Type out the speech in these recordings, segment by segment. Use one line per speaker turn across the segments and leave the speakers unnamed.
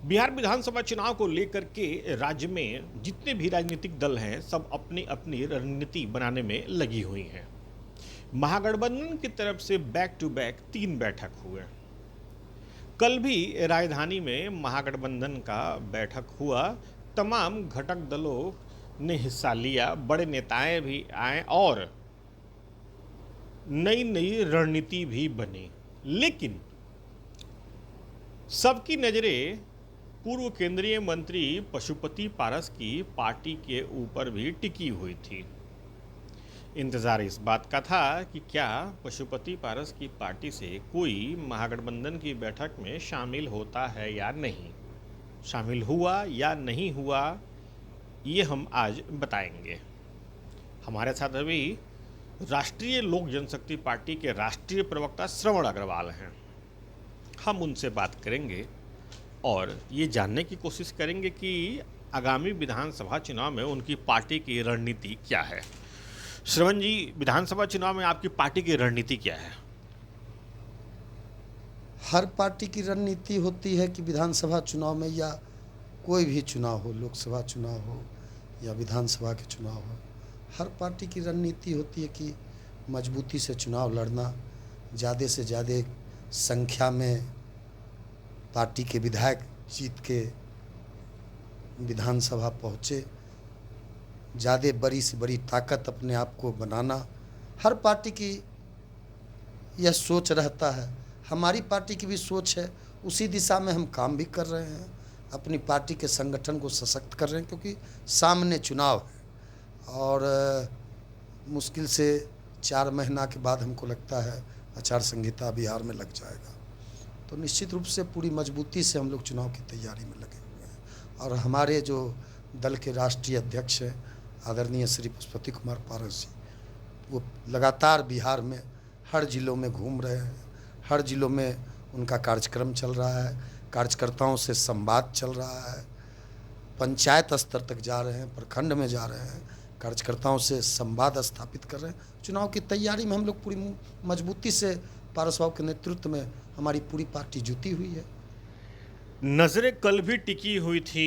बिहार विधानसभा चुनाव को लेकर के राज्य में जितने भी राजनीतिक दल हैं सब अपनी अपनी रणनीति बनाने में लगी हुई हैं। महागठबंधन की तरफ से बैक टू बैक 3 बैठक हुए। कल भी राजधानी में महागठबंधन का बैठक हुआ। तमाम घटक दलों ने हिस्सा लिया, बड़े नेताएं भी आए और नई नई रणनीति भी बनी। लेकिन सबकी नज़रें पूर्व केंद्रीय मंत्री पशुपति पारस की पार्टी के ऊपर भी टिकी हुई थी। इंतज़ार इस बात का था कि क्या पशुपति पारस की पार्टी से कोई महागठबंधन की बैठक में शामिल होता है या नहीं, शामिल हुआ या नहीं हुआ, ये हम आज बताएंगे। हमारे साथ अभी राष्ट्रीय लोक जनशक्ति पार्टी के राष्ट्रीय प्रवक्ता श्रवण अग्रवाल हैं। हम उनसे बात करेंगे और ये जानने की कोशिश करेंगे कि आगामी विधानसभा चुनाव में उनकी पार्टी की रणनीति क्या है। श्रवण जी, विधानसभा चुनाव में आपकी पार्टी की रणनीति क्या है?
हर पार्टी की रणनीति होती है कि विधानसभा चुनाव में या कोई भी चुनाव हो, लोकसभा चुनाव हो या विधानसभा के चुनाव हो, हर पार्टी की रणनीति होती है कि मजबूती से चुनाव लड़ना, ज़्यादा से ज़्यादा संख्या में पार्टी के विधायक जीत के विधानसभा पहुँचे, ज़्यादा बड़ी से बड़ी ताकत अपने आप को बनाना। हर पार्टी की यह सोच रहता है। हमारी पार्टी की भी सोच है, उसी दिशा में हम काम भी कर रहे हैं। अपनी पार्टी के संगठन को सशक्त कर रहे हैं, क्योंकि सामने चुनाव है और मुश्किल से 4 महीना के बाद हमको लगता है आचार संहिता बिहार में लग जाएगा। तो निश्चित रूप से पूरी मजबूती से हम लोग चुनाव की तैयारी में लगे हुए हैं। और हमारे जो दल के राष्ट्रीय अध्यक्ष हैं आदरणीय श्री पशुपति कुमार पारस जी, वो लगातार बिहार में हर जिलों में घूम रहे हैं। हर जिलों में उनका कार्यक्रम चल रहा है, कार्यकर्ताओं से संवाद चल रहा है, पंचायत स्तर तक जा रहे हैं, प्रखंड में जा रहे हैं, कार्यकर्ताओं से संवाद स्थापित कर रहे हैं। चुनाव की तैयारी में हम लोग पूरी मजबूती से पारस बाबू के नेतृत्व में हमारी पूरी पार्टी जुटी हुई है।
नज़रें कल भी टिकी हुई थी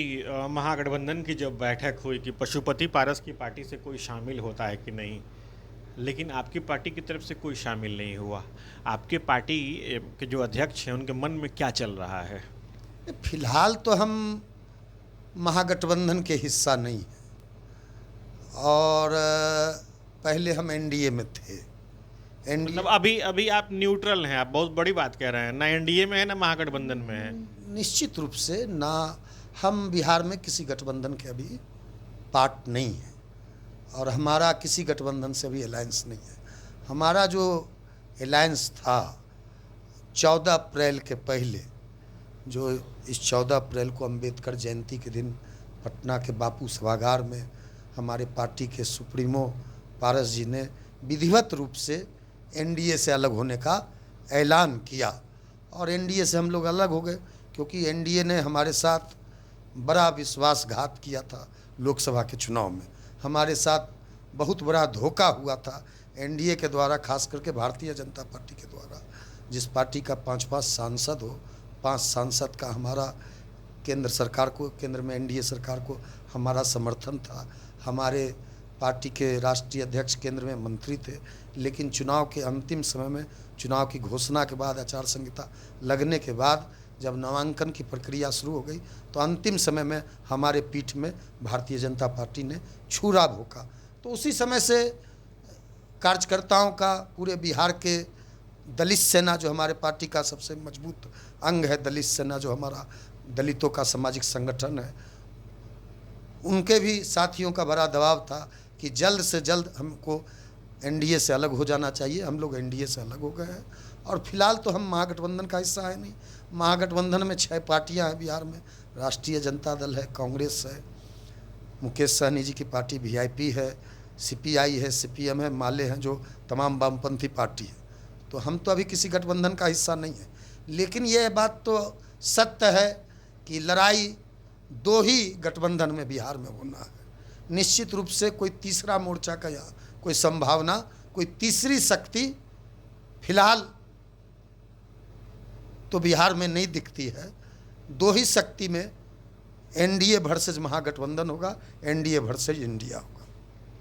महागठबंधन की जब बैठक हुई कि पशुपति पारस की पार्टी से कोई शामिल होता है कि नहीं, लेकिन आपकी पार्टी की तरफ से कोई शामिल नहीं हुआ। आपके पार्टी के जो अध्यक्ष हैं उनके मन में क्या चल रहा है?
फिलहाल तो हम महागठबंधन के हिस्सा नहीं हैं और पहले हम एनडीए में थे।
मतलब अभी आप न्यूट्रल हैं। आप बहुत बड़ी बात कह रहे हैं, ना एनडीए में है ना महागठबंधन में है।
निश्चित रूप से ना, हम बिहार में किसी गठबंधन के अभी पार्ट नहीं है और हमारा किसी गठबंधन से भी अलायंस नहीं है। हमारा जो अलायंस था 14 अप्रैल के पहले, जो इस 14 अप्रैल को अंबेडकर जयंती के दिन पटना के बापू सभागार में हमारे पार्टी के सुप्रीमो पारस जी ने विधिवत रूप से एनडीए से अलग होने का ऐलान किया और एनडीए से हम लोग अलग हो गए, क्योंकि एनडीए ने हमारे साथ बड़ा विश्वासघात किया था। लोकसभा के चुनाव में हमारे साथ बहुत बड़ा धोखा हुआ था एनडीए के द्वारा, खास करके भारतीय जनता पार्टी के द्वारा। जिस पार्टी का 5 सांसद हो, 5 सांसद का हमारा केंद्र सरकार को, केंद्र में एनडीए सरकार को हमारा समर्थन था। हमारे पार्टी के राष्ट्रीय अध्यक्ष केंद्र में मंत्री थे, लेकिन चुनाव के अंतिम समय में, चुनाव की घोषणा के बाद, आचार संहिता लगने के बाद जब नामांकन की प्रक्रिया शुरू हो गई, तो अंतिम समय में हमारे पीठ में भारतीय जनता पार्टी ने छुरा भोंका। तो उसी समय से कार्यकर्ताओं का, पूरे बिहार के दलित सेना जो हमारे पार्टी का सबसे मजबूत अंग है, दलित सेना जो हमारा दलितों का सामाजिक संगठन है, उनके भी साथियों का बड़ा दबाव था कि जल्द से जल्द हमको एनडीए से अलग हो जाना चाहिए। हम लोग एनडीए से अलग हो गए हैं और फिलहाल तो हम महागठबंधन का हिस्सा है नहीं। महागठबंधन में 6 पार्टियां हैं बिहार में। राष्ट्रीय जनता दल है, कांग्रेस है, मुकेश सहनी जी की पार्टी वीआईपी है, सीपीआई है, सीपीएम है, माले हैं, जो तमाम वामपंथी पार्टी है। तो हम तो अभी किसी गठबंधन का हिस्सा नहीं है। लेकिन यह बात तो सत्य है कि लड़ाई 2 ही गठबंधन में बिहार में होना है। निश्चित रूप से कोई तीसरा मोर्चा का या कोई संभावना, कोई तीसरी शक्ति फिलहाल तो बिहार में नहीं दिखती है। दो ही शक्ति में एनडीए वर्सेज महागठबंधन होगा, एनडीए वर्सेज इंडिया होगा।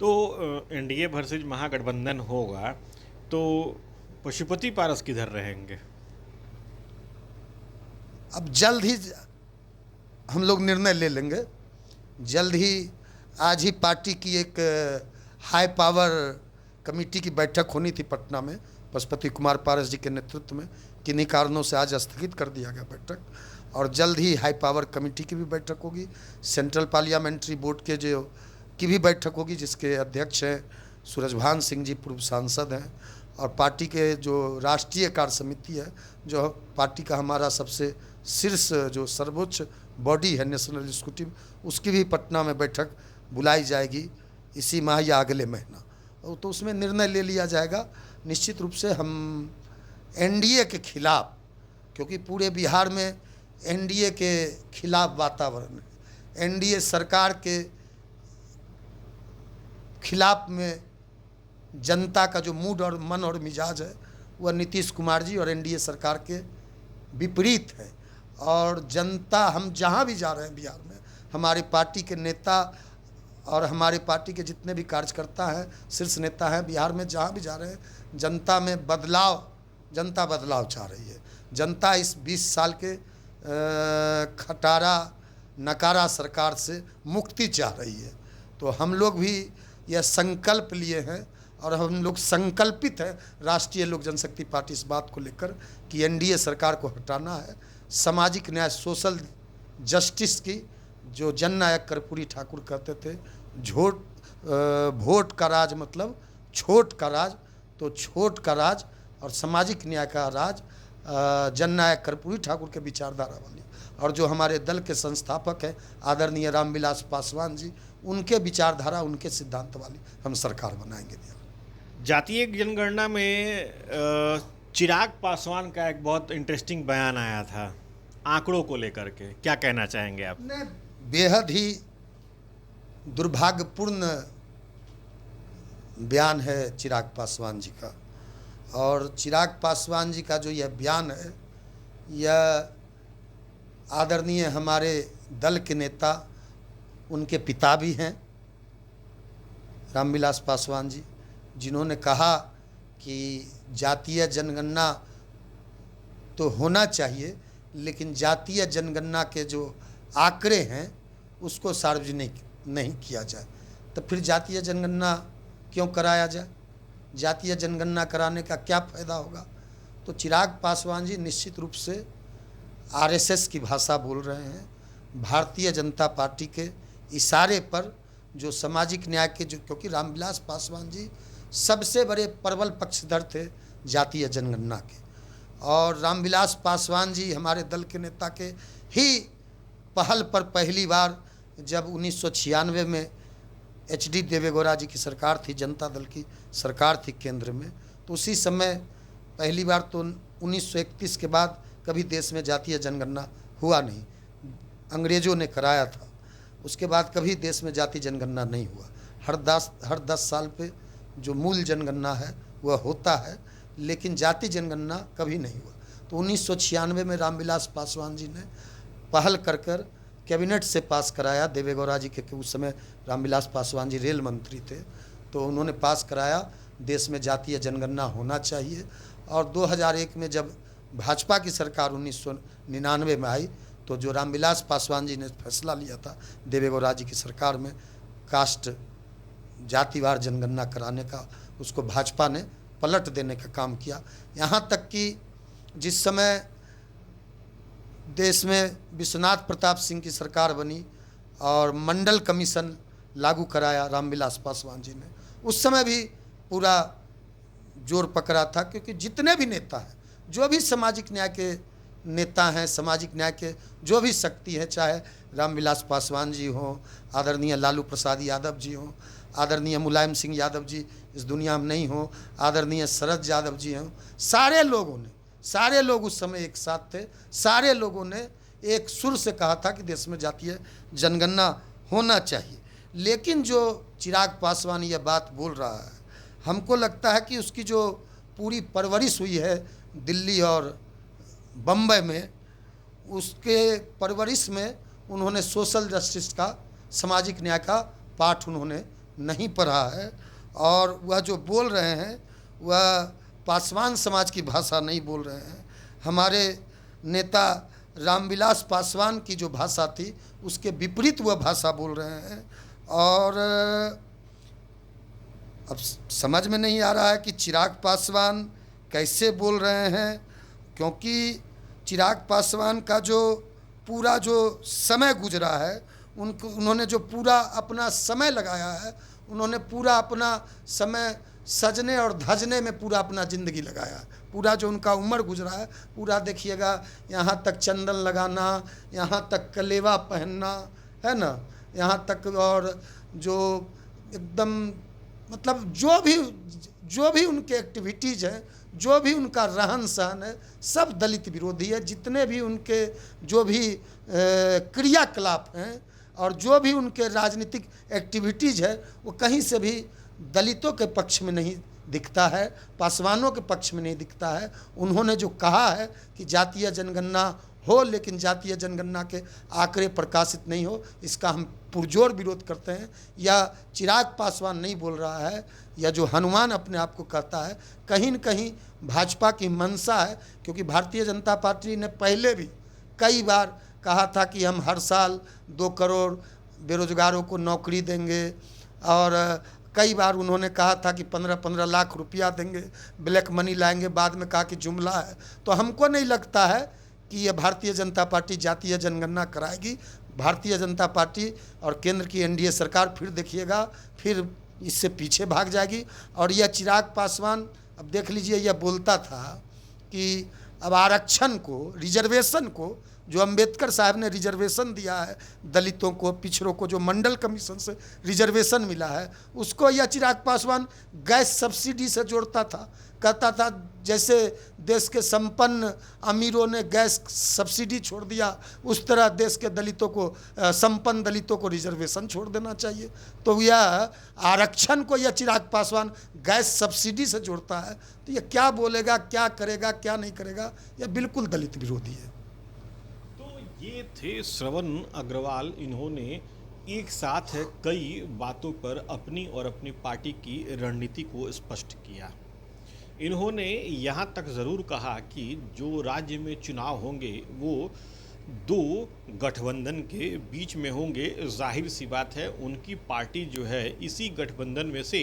तो एनडीए वर्सेज महागठबंधन होगा तो पशुपति पारस किधर रहेंगे?
अब जल्द ही हम लोग निर्णय ले लेंगे। जल्द ही आज ही पार्टी की एक हाई पावर कमेटी की बैठक होनी थी पटना में, पशुपति कुमार पारस जी के नेतृत्व में। किन्हीं कारणों से आज स्थगित कर दिया गया बैठक, और जल्द ही हाई पावर कमेटी की भी बैठक होगी। सेंट्रल पार्लियामेंट्री बोर्ड के जो की भी बैठक होगी, जिसके अध्यक्ष हैं सूरजभान सिंह जी, पूर्व सांसद हैं। और पार्टी के जो राष्ट्रीय कार्य समिति है, जो पार्टी का हमारा सबसे शीर्ष जो सर्वोच्च बॉडी है नेशनल एग्जीक्यूटिव, उसकी भी पटना में बैठक बुलाई जाएगी इसी माह या अगले महीना। तो उसमें निर्णय ले लिया जाएगा। निश्चित रूप से हम एनडीए के खिलाफ, क्योंकि पूरे बिहार में एनडीए के खिलाफ वातावरण है, एनडीए सरकार के खिलाफ में जनता का जो मूड और मन और मिजाज है वह नीतीश कुमार जी और एनडीए सरकार के विपरीत है। और जनता, हम जहाँ भी जा रहे हैं बिहार में, हमारी पार्टी के नेता और हमारी पार्टी के जितने भी कार्यकर्ता हैं, शीर्ष नेता हैं, बिहार में जहाँ भी जा रहे हैं, जनता में बदलाव, जनता बदलाव चाह रही है। जनता इस 20 साल के खटारा नकारा सरकार से मुक्ति चाह रही है। तो हम लोग भी यह संकल्प लिए हैं और हम लोग संकल्पित हैं, राष्ट्रीय लोक जनशक्ति पार्टी, इस बात को लेकर कि एनडीए सरकार को हटाना है। सामाजिक न्याय, सोशल जस्टिस की, जो जननायक कर्पूरी ठाकुर कहते थे, वोट का राज मतलब छोट का राज, तो छोट का राज और सामाजिक न्याय का राज जननायक कर्पूरी ठाकुर के विचारधारा वाली, और जो हमारे दल के संस्थापक हैं आदरणीय रामविलास पासवान जी, उनके विचारधारा, उनके सिद्धांत वाली हम सरकार बनाएंगे।
जातीय जनगणना में चिराग पासवान का एक बहुत इंटरेस्टिंग बयान आया था आंकड़ों को लेकर के, क्या कहना चाहेंगे आप?
बेहद ही दुर्भाग्यपूर्ण बयान है चिराग पासवान जी का। और चिराग पासवान जी का जो यह बयान है, यह आदरणीय हमारे दल के नेता, उनके पिता भी हैं रामविलास पासवान जी, जिन्होंने कहा कि जातीय जनगणना तो होना चाहिए, लेकिन जातीय जनगणना के जो आंकड़े हैं उसको सार्वजनिक नहीं किया जाए। तो फिर जातीय जनगणना क्यों कराया जाए? जातीय जनगणना कराने का क्या फ़ायदा होगा? तो चिराग पासवान जी निश्चित रूप से आरएसएस की भाषा बोल रहे हैं। भारतीय जनता पार्टी के इशारे पर जो सामाजिक न्याय के, जो, क्योंकि रामविलास पासवान जी सबसे बड़े प्रबल पक्षधर थे जातीय जनगणना के, और रामविलास पासवान जी हमारे दल के नेता के ही पहल पर पहली बार जब 1996 में एचडी देवेगौड़ा जी की सरकार थी, जनता दल की सरकार थी केंद्र में, तो उसी समय पहली बार तो 1931 के बाद कभी देश में जातीय जनगणना हुआ नहीं, अंग्रेज़ों ने कराया था। उसके बाद कभी देश में जातीय जनगणना नहीं हुआ। हर 10 साल पे जो मूल जनगणना है वह होता है, लेकिन जातीय जनगणना कभी नहीं हुआ। तो 1996 में रामविलास पासवान जी ने पहल कर कैबिनेट से पास कराया, देवेगौड़ा जी के उस समय रामविलास पासवान जी रेल मंत्री थे, तो उन्होंने पास कराया देश में जातीय जनगणना होना चाहिए। और 2001 में जब भाजपा की सरकार 1999 में आई, तो जो रामविलास पासवान जी ने फैसला लिया था देवेगौड़ा जी की सरकार में कास्ट जातिवार जनगणना कराने का, उसको भाजपा ने पलट देने का काम किया। यहाँ तक कि जिस समय देश में विश्वनाथ प्रताप सिंह की सरकार बनी और मंडल कमीशन लागू कराया रामविलास पासवान जी ने, उस समय भी पूरा जोर पकड़ा था, क्योंकि जितने भी नेता हैं, जो भी सामाजिक न्याय के नेता हैं, सामाजिक न्याय के जो भी शक्ति है, चाहे रामविलास पासवान जी हों, आदरणीय लालू प्रसाद यादव जी हों, आदरणीय मुलायम सिंह यादव जी इस दुनिया में नहीं हों, आदरणीय शरद यादव जी हों, सारे लोग उस समय एक साथ थे। सारे लोगों ने एक सुर से कहा था कि देश में जातीय जनगणना होना चाहिए। लेकिन जो चिराग पासवान यह बात बोल रहा है, हमको लगता है कि उसकी जो पूरी परवरिश हुई है दिल्ली और बम्बई में, उसके परवरिश में उन्होंने सोशल जस्टिस का, सामाजिक न्याय का पाठ उन्होंने नहीं पढ़ा है। और वह जो बोल रहे हैं वह पासवान समाज की भाषा नहीं बोल रहे हैं। हमारे नेता रामविलास पासवान की जो भाषा थी उसके विपरीत वह भाषा बोल रहे हैं। और अब समझ में नहीं आ रहा है कि चिराग पासवान कैसे बोल रहे हैं, क्योंकि चिराग पासवान का जो पूरा जो समय गुजरा है, उन्होंने जो पूरा अपना समय लगाया है, उन्होंने पूरा अपना समय सजने और धजने में पूरा अपना ज़िंदगी लगाया है। पूरा जो उनका उम्र गुजरा है, पूरा देखिएगा, यहाँ तक चंदन लगाना, यहाँ तक कलेवा पहनना, है ना, यहाँ तक, और जो एकदम मतलब जो भी उनके एक्टिविटीज़ हैं, जो भी उनका रहन सहन है, सब दलित विरोधी है। जितने भी उनके जो भी क्रियाकलाप हैं और जो भी उनके राजनीतिक एक्टिविटीज़ है, वो कहीं से भी दलितों के पक्ष में नहीं दिखता है, पासवानों के पक्ष में नहीं दिखता है। उन्होंने जो कहा है कि जातीय जनगणना हो, लेकिन जातीय जनगणना के आंकड़े प्रकाशित नहीं हो, इसका हम पुरजोर विरोध करते हैं। या चिराग पासवान नहीं बोल रहा है, या जो हनुमान अपने आप को कहता है, कहीं न कहीं भाजपा की मंशा है। क्योंकि भारतीय जनता पार्टी ने पहले भी कई बार कहा था कि हम हर साल 2 करोड़ बेरोजगारों को नौकरी देंगे, और कई बार उन्होंने कहा था कि 15-15 लाख रुपया देंगे, ब्लैक मनी लाएंगे, बाद में कहा कि जुमला है। तो हमको नहीं लगता है कि ये भारतीय जनता पार्टी जातीय जनगणना कराएगी। भारतीय जनता पार्टी और केंद्र की एनडीए सरकार फिर देखिएगा, फिर इससे पीछे भाग जाएगी। और यह चिराग पासवान, अब देख लीजिए, यह बोलता था कि अब आरक्षण को, रिजर्वेशन को, जो अंबेडकर साहब ने रिजर्वेशन दिया है दलितों को, पिछड़ों को, जो मंडल कमीशन से रिजर्वेशन मिला है, उसको यह चिराग पासवान गैस सब्सिडी से जोड़ता था। कहता था जैसे देश के संपन्न अमीरों ने गैस सब्सिडी छोड़ दिया, उस तरह देश के दलितों को, संपन्न दलितों को रिजर्वेशन छोड़ देना चाहिए। तो यह आरक्षण को यह चिराग पासवान गैस सब्सिडी से जोड़ता है। तो यह क्या बोलेगा, क्या करेगा, क्या नहीं करेगा, यह बिल्कुल दलित विरोधी है।
ये थे श्रवण अग्रवाल। इन्होंने एक साथ कई बातों पर अपनी और अपनी पार्टी की रणनीति को स्पष्ट किया। इन्होंने यहाँ तक ज़रूर कहा कि जो राज्य में चुनाव होंगे वो 2 गठबंधन के बीच में होंगे। जाहिर सी बात है, उनकी पार्टी जो है इसी गठबंधन में से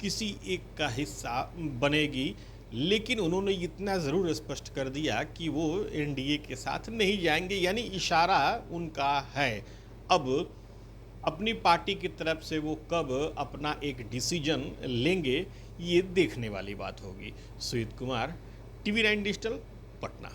किसी एक का हिस्सा बनेगी। लेकिन उन्होंने इतना ज़रूर स्पष्ट कर दिया कि वो एनडीए के साथ नहीं जाएंगे, यानी इशारा उनका है। अब अपनी पार्टी की तरफ से वो कब अपना एक डिसीजन लेंगे, ये देखने वाली बात होगी। Sujeet Kumar, TV9 digital, Patna.